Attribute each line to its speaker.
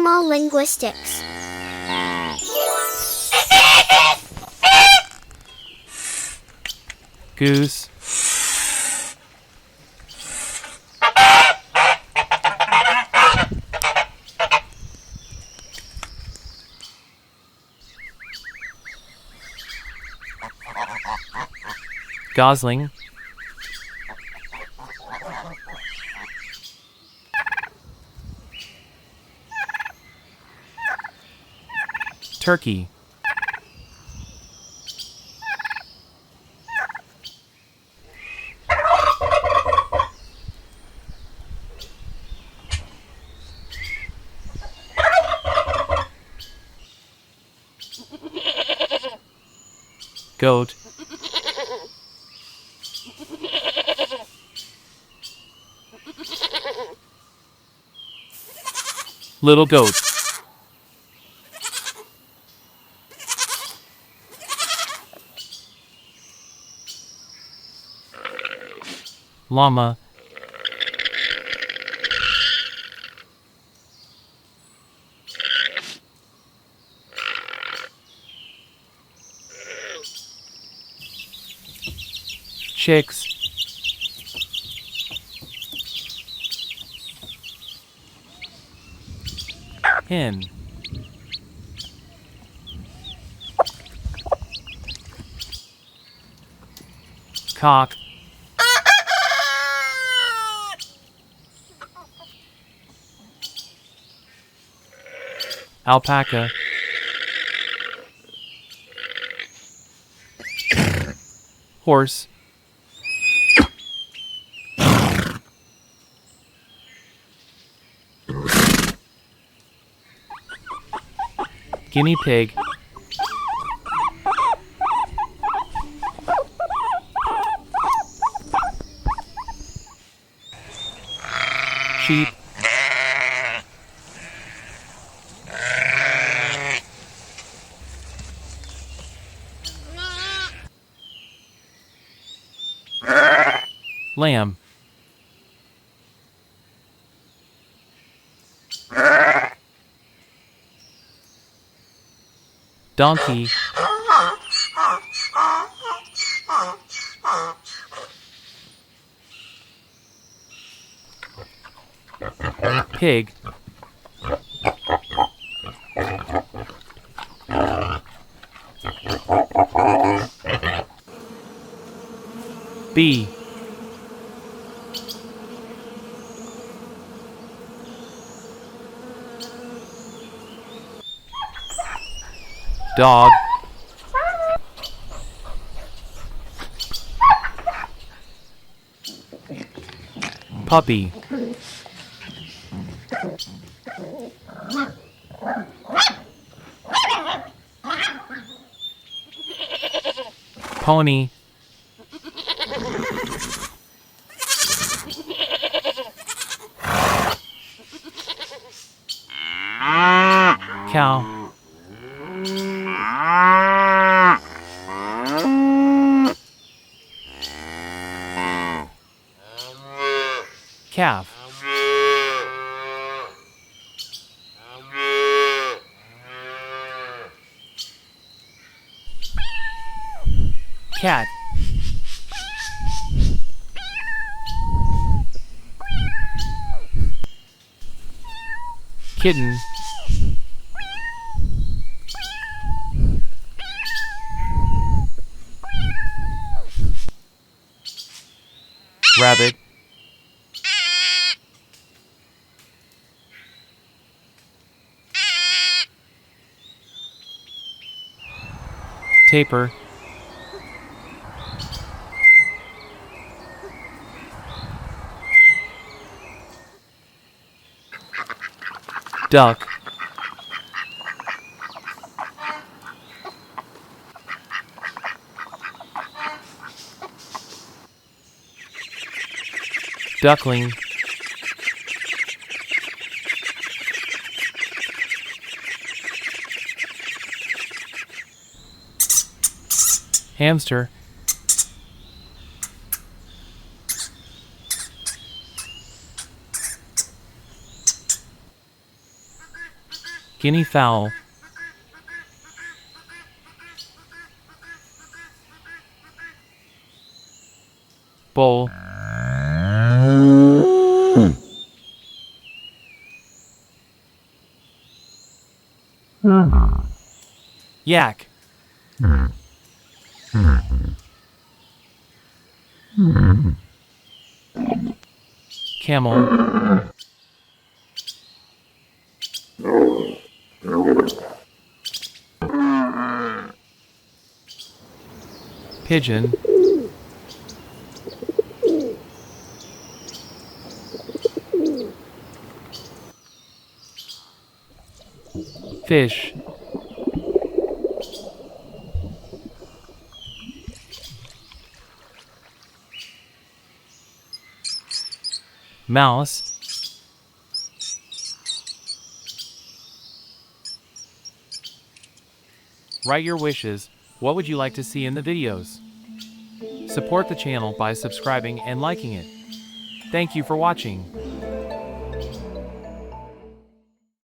Speaker 1: Animal linguistics.
Speaker 2: Goose, Gosling, turkey, goat, little goat, llama, chicks, hen, cock, alpaca, horse, guinea pig, sheep, lamb, donkey, pig, bee, dog, puppy, pony, cow, calf, cat, kitten, rabbit, tapir, duck, duckling, hamster, Guinea fowl, bull, yak, camel, pigeon, fish, mouse, write your wishes. What would you like to see in the videos? Support the channel by subscribing and liking it. Thank you for watching.